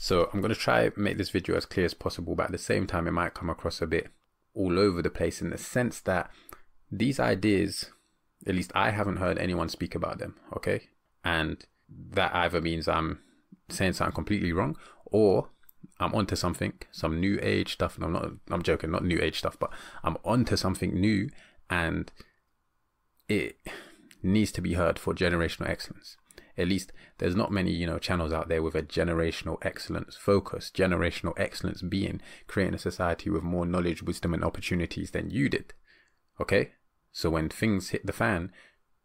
So I'm going to try make this video as clear as possible, but at the same time, it might come across a bit all over the place in the sense that these ideas, at least I haven't heard anyone speak about them, okay? And that either means I'm saying something completely wrong, or I'm onto something, some new age stuff. And I'm joking, not new age stuff, but I'm onto something new and it needs to be heard for generational excellence. At least there's not many, channels out there with a generational excellence focus. Generational excellence being creating a society with more knowledge, wisdom, and opportunities than you did. Okay? So when things hit the fan,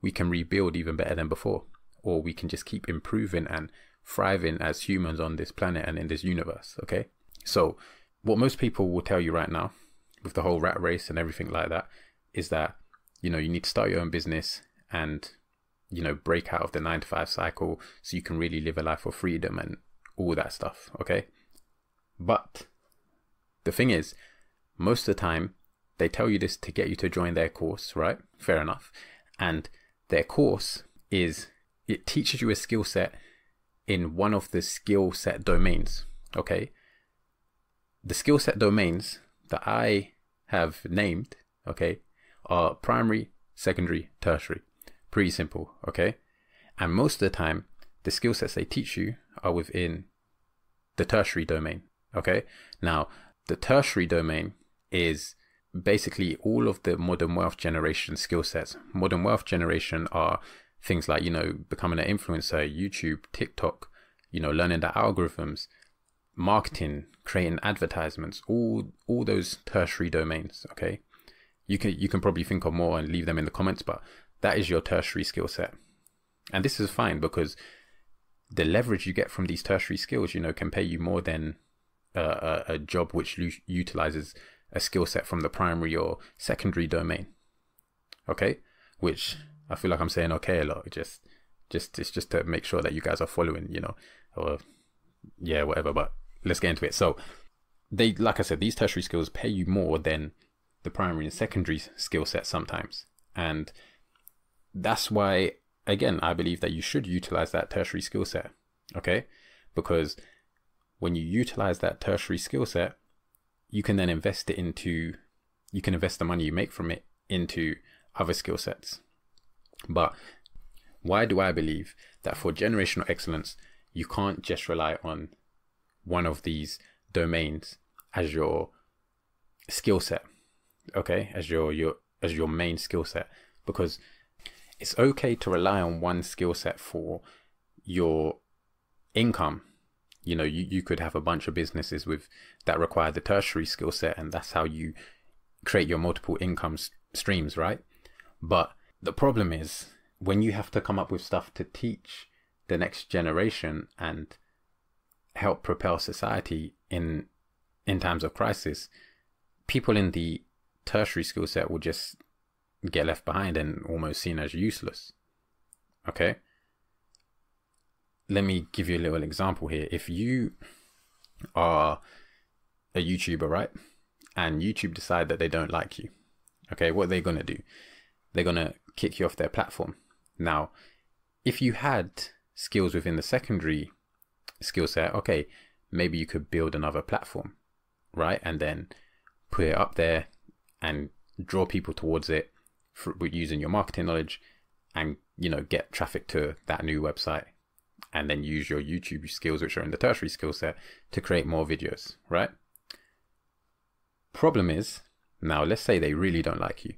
we can rebuild even better than before. Or we can just keep improving and thriving as humans on this planet and in this universe. Okay? So what most people will tell you right now, with the whole rat race and everything like that, is that, you need to start your own business and break out of the 9-to-5 cycle so you can really live a life of freedom and all that stuff. Okay. But the thing is, most of the time they tell you this to get you to join their course, right? Fair enough. And their course it teaches you a skill set in one of the skill set domains. Okay. The skill set domains that I have named, okay, are primary, secondary, tertiary. Pretty simple, okay? And most of the time, the skill sets they teach you are within the tertiary domain, okay? Now, the tertiary domain is basically all of the modern wealth generation skill sets. Modern wealth generation are things like, becoming an influencer, YouTube, TikTok, learning the algorithms, marketing, creating advertisements, all those tertiary domains, okay? You can probably think of more and leave them in the comments, but that is your tertiary skill set. And this is fine because the leverage you get from these tertiary skills, can pay you more than a job which utilizes a skill set from the primary or secondary domain. Okay? Which I feel like I'm saying okay a lot. It's just to make sure that you guys are following, or yeah, whatever. But let's get into it. So like I said, these tertiary skills pay you more than the primary and secondary skill set sometimes. And that's why, again, I believe that you should utilize that tertiary skill set. Okay? Because when you utilize that tertiary skill set, you can then invest the money you make from it into other skill sets. But why do I believe that for generational excellence, you can't just rely on one of these domains as your skill set? Okay, as your main skill set, because it's okay to rely on one skill set for your income. You could have a bunch of businesses that require the tertiary skill set, and that's how you create your multiple income streams, right? But the problem is when you have to come up with stuff to teach the next generation and help propel society in times of crisis, people in the tertiary skill set will just get left behind and almost seen as useless. Okay? Let me give you a little example here. If you are a YouTuber, right? And YouTube decide that they don't like you. Okay, what are they going to do? They're going to kick you off their platform. Now, if you had skills within the secondary skill set, okay, maybe you could build another platform, right? And then put it up there and draw people towards it using your marketing knowledge and, get traffic to that new website, and then use your YouTube skills, which are in the tertiary skill set, to create more videos, right? Problem is, now let's say they really don't like you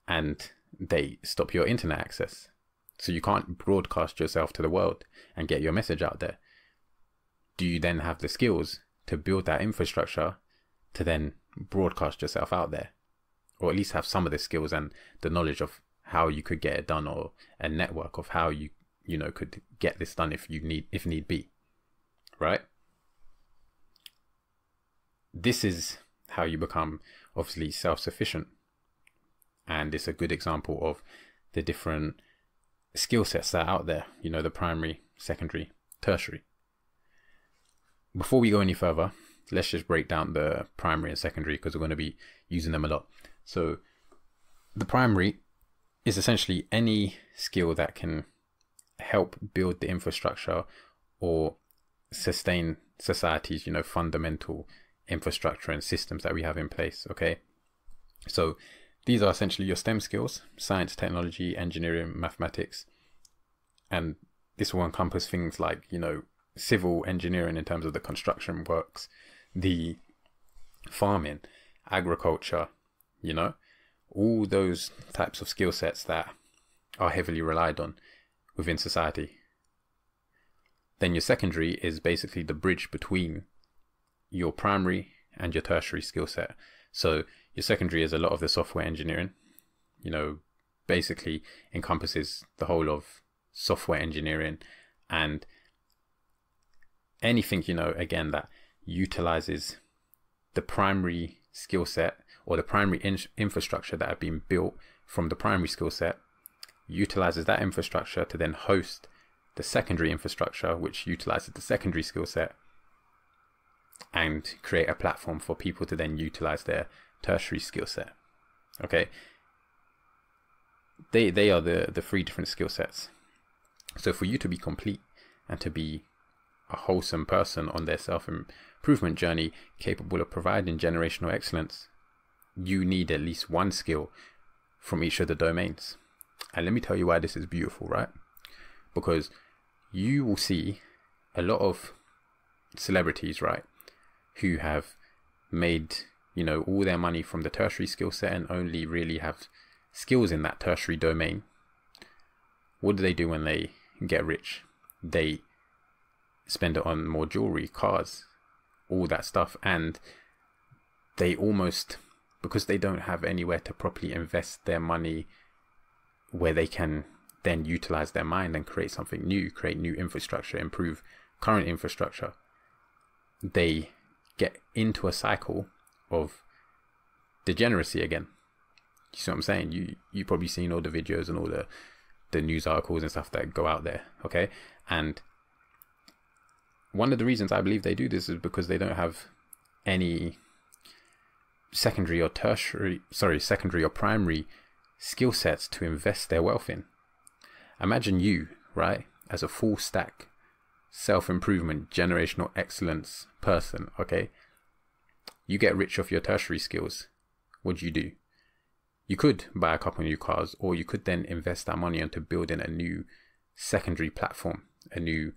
and they stop your internet access. So you can't broadcast yourself to the world and get your message out there. Do you then have the skills to build that infrastructure to then broadcast yourself out there? Or at least have some of the skills and the knowledge of how you could get it done, or a network of how you could get this done if need be, right? This is how you become obviously self-sufficient. And it's a good example of the different skill sets that are out there, the primary, secondary, tertiary. Before we go any further, let's just break down the primary and secondary because we're going to be using them a lot. So the primary is essentially any skill that can help build the infrastructure or sustain society's, you know, fundamental infrastructure and systems that we have in place. Okay, so these are essentially your STEM skills: science, technology, engineering, mathematics. And this will encompass things like, you know, civil engineering in terms of the construction works, the farming, agriculture, you know, all those types of skill sets that are heavily relied on within society. Then your secondary is basically the bridge between your primary and your tertiary skill set. So your secondary is a lot of the software engineering, you know, basically encompasses the whole of software engineering and anything, you know, again, that utilizes the primary skill set or the primary infrastructure that have been built from the primary skill set, utilizes that infrastructure to then host the secondary infrastructure, which utilizes the secondary skill set, and create a platform for people to then utilize their tertiary skill set. Okay, they are the three different skill sets. So for you to be complete and to be a wholesome person on their self-improvement journey, capable of providing generational excellence, you need at least one skill from each of the domains. And let me tell you why this is beautiful, right? Because you will see a lot of celebrities, right, who have made, you know, all their money from the tertiary skill set and only really have skills in that tertiary domain. What do they do when they get rich? They spend it on more jewelry, cars, all that stuff, and they almost, because they don't have anywhere to properly invest their money where they can then utilize their mind and create something new, create new infrastructure, improve current infrastructure, they get into a cycle of degeneracy again. You see what I'm saying? You probably seen all the videos and all the news articles and stuff that go out there, okay? And one of the reasons I believe they do this is because they don't have any secondary or primary skill sets to invest their wealth in. Imagine you, right, as a full stack self-improvement, generational excellence person, okay? You get rich off your tertiary skills. What do? You could buy a couple of new cars, or you could then invest that money into building a new secondary platform, a new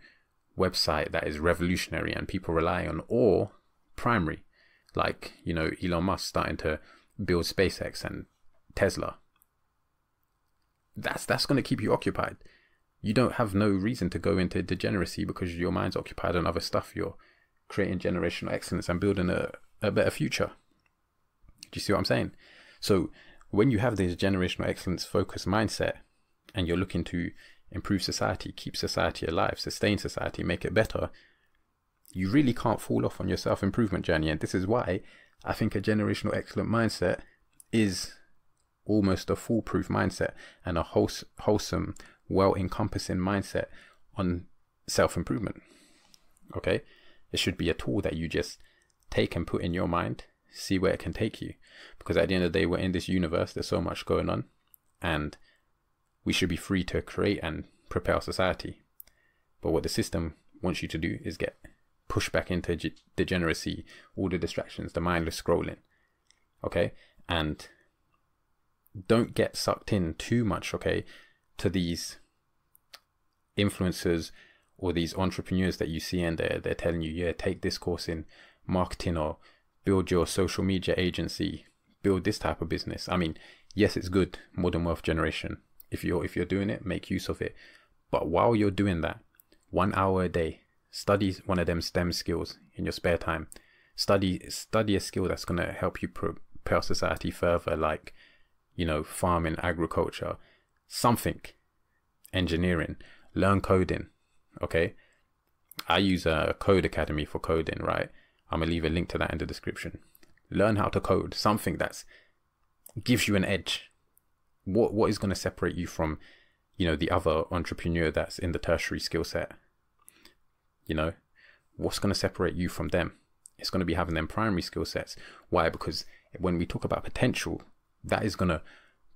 website that is revolutionary and people rely on, or primary, like, you know, Elon Musk starting to build SpaceX and Tesla. That's going to keep you occupied. You don't have no reason to go into degeneracy because your mind's occupied on other stuff. You're creating generational excellence and building a better future. Do you see what I'm saying? So when you have this generational excellence focused mindset and you're looking to improve society, keep society alive, sustain society, make it better, you really can't fall off on your self-improvement journey. And this is why I think a generational excellent mindset is almost a foolproof mindset and a wholesome, well-encompassing mindset on self-improvement. Okay? It should be a tool that you just take and put in your mind, see where it can take you. Because at the end of the day, we're in this universe, there's so much going on, and we should be free to create and prepare our society. But what the system wants you to do is get pushed back into degeneracy, all the distractions, the mindless scrolling. Okay? And don't get sucked in too much, okay, to these influencers or these entrepreneurs that you see, and they're telling you, yeah, take this course in marketing or build your social media agency, build this type of business. I mean, yes, it's good, modern wealth generation. If you're doing it, make use of it. But while you're doing that, 1 hour a day, study one of them STEM skills in your spare time. Study a skill that's going to help you propel society further, like, you know, farming, agriculture, something, engineering, learn coding. Okay, I use a code academy for coding, right? I'm gonna leave a link to that in the description. Learn how to code, something that's gives you an edge. What is going to separate you from, you know, the other entrepreneur that's in the tertiary skill set? You know, what's going to separate you from them? It's going to be having them primary skill sets. Why? Because when we talk about potential, that is going to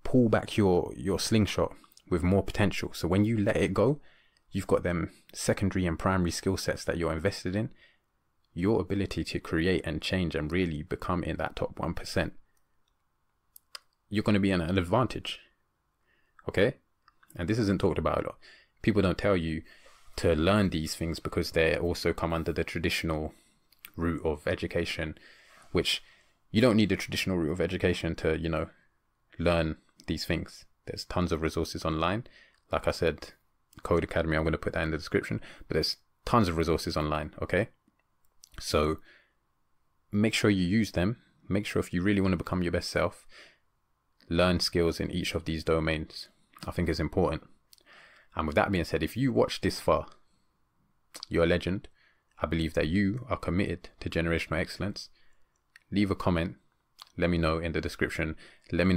pull back your slingshot with more potential. So when you let it go, you've got them secondary and primary skill sets that you're invested in, your ability to create and change and really become in that top 1%, you're going to be in an advantage. Okay? And this isn't talked about a lot. People don't tell you to learn these things because they also come under the traditional route of education, which you don't need the traditional route of education to, you know, learn these things. There's tons of resources online. Like I said, Code Academy, I'm going to put that in the description, but there's tons of resources online. Okay? So make sure you use them. Make sure if you really want to become your best self, learn skills in each of these domains. I think is important. And with that being said, if you watched this far, you're a legend. I believe that you are committed to generational excellence. Leave a comment. Let me know in the description. Leave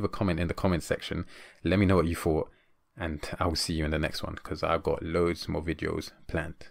a comment in the comment section. Let me know what you thought. And I will see you in the next one because I've got loads more videos planned.